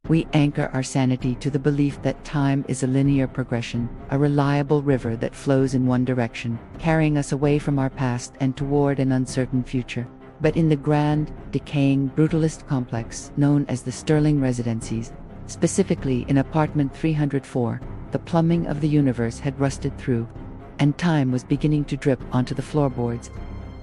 We anchor our sanity to the belief that time is a linear progression, a reliable river that flows in one direction, carrying us away from our past and toward an uncertain future. But in the grand, decaying, brutalist complex known as the Sterling Residencies, specifically in apartment 304, the plumbing of the universe had rusted through, and time was beginning to drip onto the floorboards.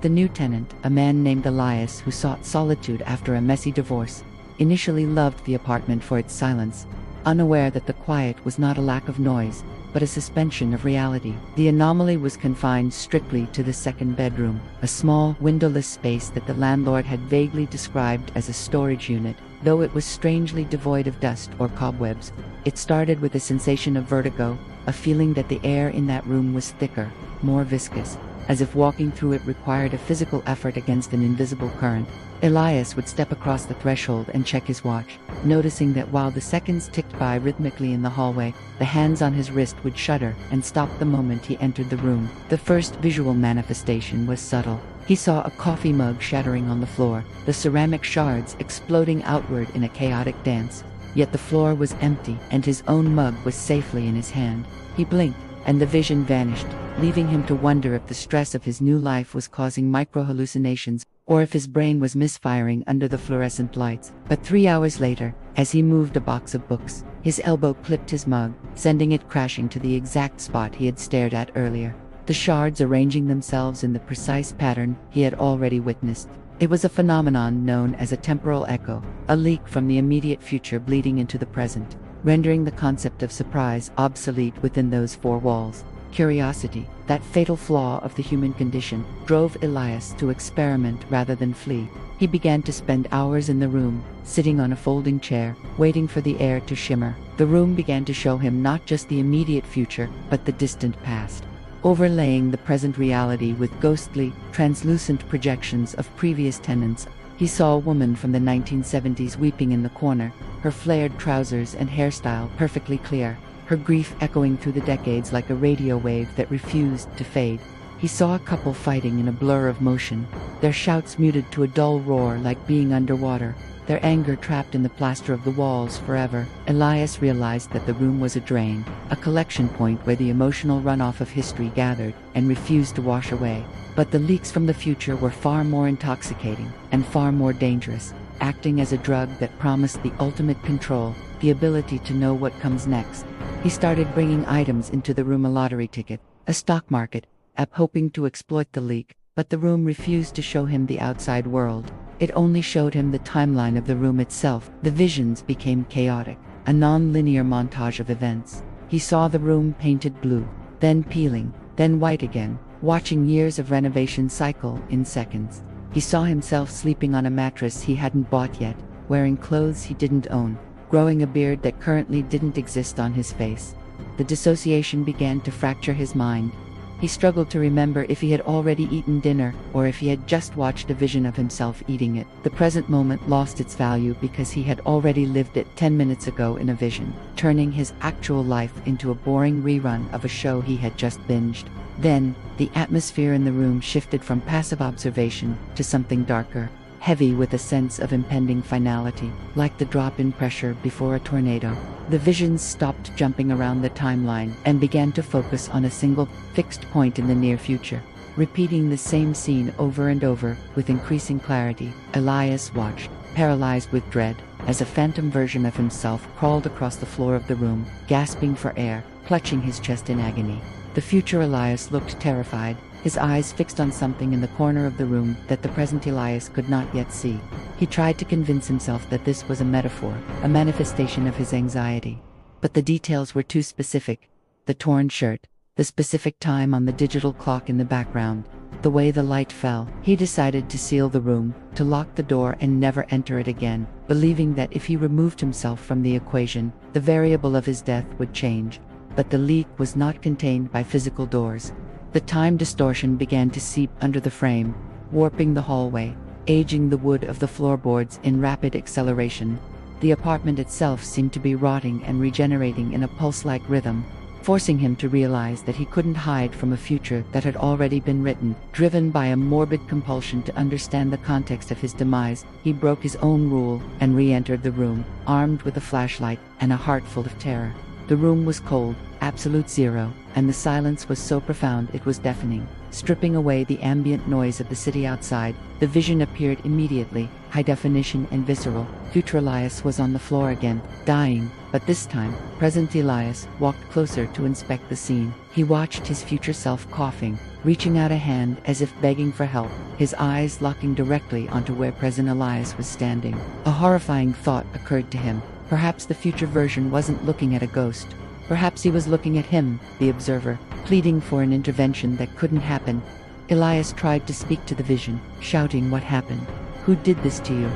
The new tenant, a man named Elias who sought solitude after a messy divorce, initially loved the apartment for its silence, unaware that the quiet was not a lack of noise, but a suspension of reality. The anomaly was confined strictly to the second bedroom, a small, windowless space that the landlord had vaguely described as a storage unit. Though it was strangely devoid of dust or cobwebs, it started with a sensation of vertigo, a feeling that the air in that room was thicker, more viscous, as if walking through it required a physical effort against an invisible current. Elias would step across the threshold and check his watch, noticing that while the seconds ticked by rhythmically in the hallway, the hands on his wrist would shudder and stop the moment he entered the room. The first visual manifestation was subtle. He saw a coffee mug shattering on the floor, the ceramic shards exploding outward in a chaotic dance. Yet the floor was empty, and his own mug was safely in his hand. He blinked, and the vision vanished, leaving him to wonder if the stress of his new life was causing micro-hallucinations, or if his brain was misfiring under the fluorescent lights. But 3 hours later, as he moved a box of books, his elbow clipped his mug, sending it crashing to the exact spot he had stared at earlier, the shards arranging themselves in the precise pattern he had already witnessed. It was a phenomenon known as a temporal echo, a leak from the immediate future bleeding into the present, rendering the concept of surprise obsolete within those four walls. Curiosity, that fatal flaw of the human condition, drove Elias to experiment rather than flee. He began to spend hours in the room, sitting on a folding chair, waiting for the air to shimmer. The room began to show him not just the immediate future, but the distant past, overlaying the present reality with ghostly, translucent projections of previous tenants. He saw a woman from the 1970s weeping in the corner, her flared trousers and hairstyle perfectly clear, her grief echoing through the decades like a radio wave that refused to fade. He saw a couple fighting in a blur of motion, their shouts muted to a dull roar like being underwater, their anger trapped in the plaster of the walls forever. Elias realized that the room was a drain, a collection point where the emotional runoff of history gathered and refused to wash away. But the leaks from the future were far more intoxicating and far more dangerous, acting as a drug that promised the ultimate control, the ability to know what comes next. He started bringing items into the room, a lottery ticket, a stock market app, hoping to exploit the leak, but the room refused to show him the outside world. It only showed him the timeline of the room itself. The visions became chaotic, a non-linear montage of events. He saw the room painted blue, then peeling, then white again, watching years of renovation cycle in seconds. He saw himself sleeping on a mattress he hadn't bought yet, wearing clothes he didn't own, growing a beard that currently didn't exist on his face. The dissociation began to fracture his mind. He struggled to remember if he had already eaten dinner or if he had just watched a vision of himself eating it. The present moment lost its value because he had already lived it 10 minutes ago in a vision, turning his actual life into a boring rerun of a show he had just binged. Then, the atmosphere in the room shifted from passive observation to something darker, heavy with a sense of impending finality, like the drop in pressure before a tornado. The visions stopped jumping around the timeline and began to focus on a single, fixed point in the near future, repeating the same scene over and over with increasing clarity. Elias watched, paralyzed with dread, as a phantom version of himself crawled across the floor of the room, gasping for air, clutching his chest in agony. The future Elias looked terrified, his eyes fixed on something in the corner of the room that the present Elias could not yet see. He tried to convince himself that this was a metaphor, a manifestation of his anxiety. But the details were too specific. The torn shirt, the specific time on the digital clock in the background, the way the light fell. He decided to seal the room, to lock the door and never enter it again, believing that if he removed himself from the equation, the variable of his death would change. But the leak was not contained by physical doors. The time distortion began to seep under the frame, warping the hallway, aging the wood of the floorboards in rapid acceleration. The apartment itself seemed to be rotting and regenerating in a pulse-like rhythm, forcing him to realize that he couldn't hide from a future that had already been written. Driven by a morbid compulsion to understand the context of his demise, he broke his own rule and re-entered the room, armed with a flashlight and a heart full of terror. The room was cold, absolute zero, and the silence was so profound it was deafening. Stripping away the ambient noise of the city outside, the vision appeared immediately, high definition and visceral. Future Elias was on the floor again, dying, but this time, present Elias walked closer to inspect the scene. He watched his future self coughing, reaching out a hand as if begging for help, his eyes locking directly onto where present Elias was standing. A horrifying thought occurred to him. Perhaps the future version wasn't looking at a ghost. Perhaps he was looking at him, the observer, pleading for an intervention that couldn't happen. Elias tried to speak to the vision, shouting what happened. Who did this to you?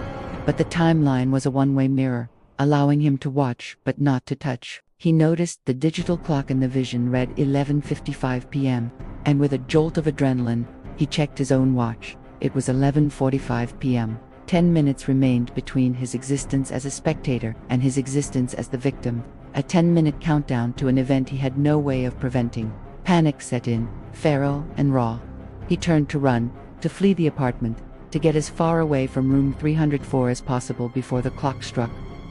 But the timeline was a one-way mirror, allowing him to watch but not to touch. He noticed the digital clock in the vision read 11:55 p.m., and with a jolt of adrenaline, he checked his own watch. It was 11:45 p.m. 10 minutes remained between his existence as a spectator and his existence as the victim. A 10-minute countdown to an event he had no way of preventing. Panic set in, feral and raw. He turned to run, to flee the apartment, to get as far away from room 304 as possible before the clock struck.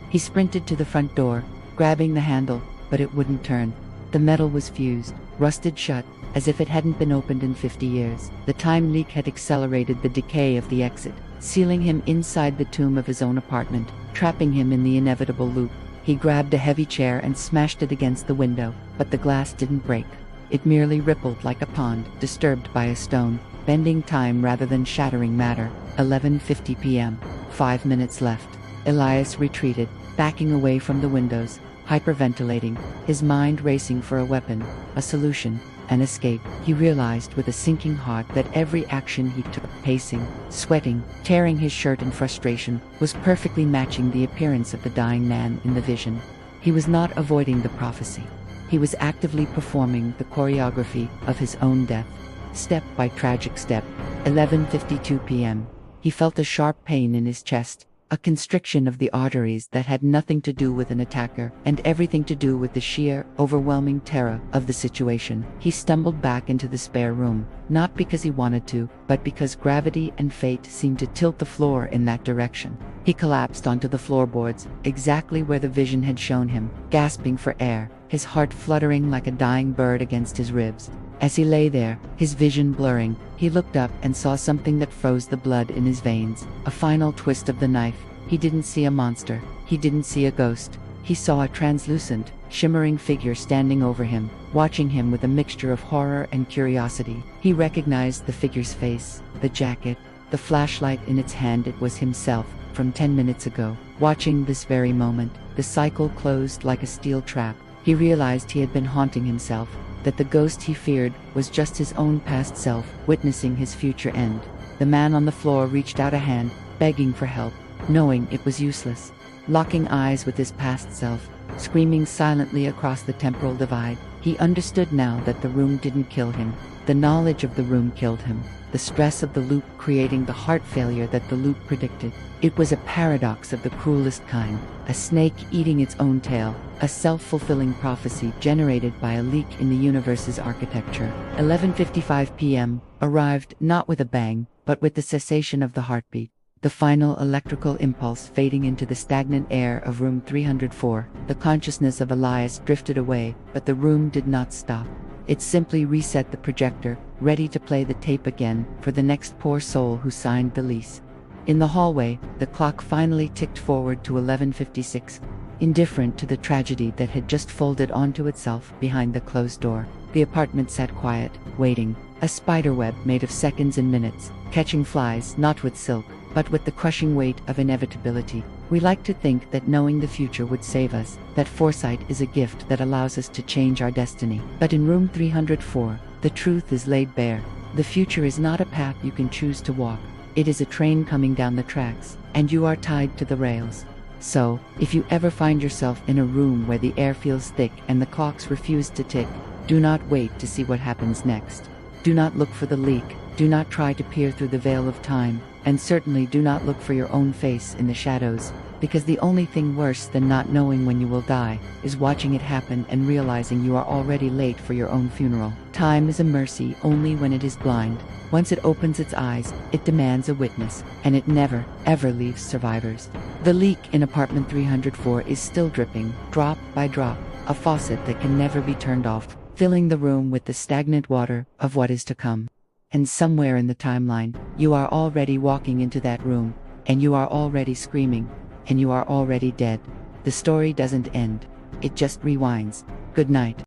He sprinted to the front door, grabbing the handle, but it wouldn't turn. The metal was fused, rusted shut, as if it hadn't been opened in 50 years. The time leak had accelerated the decay of the exit, sealing him inside the tomb of his own apartment, trapping him in the inevitable loop. He grabbed a heavy chair and smashed it against the window, but the glass didn't break. It merely rippled like a pond, disturbed by a stone, bending time rather than shattering matter. 11:50 p.m. 5 minutes left. Elias retreated, backing away from the windows, hyperventilating, his mind racing for a weapon, a solution, an escape. He realized with a sinking heart that every action he took, pacing, sweating, tearing his shirt in frustration, was perfectly matching the appearance of the dying man in the vision. He was not avoiding the prophecy. He was actively performing the choreography of his own death. Step by tragic step. 11:52 p.m. He felt a sharp pain in his chest, a constriction of the arteries that had nothing to do with an attacker and everything to do with the sheer, overwhelming terror of the situation. He stumbled back into the spare room, not because he wanted to, but because gravity and fate seemed to tilt the floor in that direction. He collapsed onto the floorboards, exactly where the vision had shown him, gasping for air, his heart fluttering like a dying bird against his ribs. As he lay there, his vision blurring, he looked up and saw something that froze the blood in his veins. A final twist of the knife. He didn't see a monster. He didn't see a ghost. He saw a translucent, shimmering figure standing over him, watching him with a mixture of horror and curiosity. He recognized the figure's face, the jacket, the flashlight in its hand. It was himself, from 10 minutes ago, watching this very moment. The cycle closed like a steel trap. He realized he had been haunting himself, that the ghost he feared was just his own past self, witnessing his future end. The man on the floor reached out a hand, begging for help, knowing it was useless. Locking eyes with his past self, screaming silently across the temporal divide, he understood now that the room didn't kill him. The knowledge of the room killed him, the stress of the loop creating the heart failure that the loop predicted. It was a paradox of the cruelest kind, a snake eating its own tail, a self-fulfilling prophecy generated by a leak in the universe's architecture. 11:55 p.m. arrived not with a bang, but with the cessation of the heartbeat. The final electrical impulse fading into the stagnant air of room 304. The consciousness of Elias drifted away, but the room did not stop. It simply reset the projector, ready to play the tape again for the next poor soul who signed the lease. In the hallway, the clock finally ticked forward to 11:56, indifferent to the tragedy that had just folded onto itself behind the closed door. The apartment sat quiet, waiting, a spiderweb made of seconds and minutes, catching flies not with silk, but with the crushing weight of inevitability. We like to think that knowing the future would save us, that foresight is a gift that allows us to change our destiny. But in room 304, the truth is laid bare. The future is not a path you can choose to walk. It is a train coming down the tracks, and you are tied to the rails. So, if you ever find yourself in a room where the air feels thick and the clocks refuse to tick, do not wait to see what happens next. Do not look for the leak, do not try to peer through the veil of time, and certainly do not look for your own face in the shadows. Because the only thing worse than not knowing when you will die is watching it happen and realizing you are already late for your own funeral. Time is a mercy only when it is blind. Once it opens its eyes, it demands a witness, and it never, ever leaves survivors. The leak in apartment 304 is still dripping, drop by drop, a faucet that can never be turned off, filling the room with the stagnant water of what is to come. And somewhere in the timeline, you are already walking into that room, and you are already screaming, and you are already dead. The story doesn't end. It just rewinds. Good night.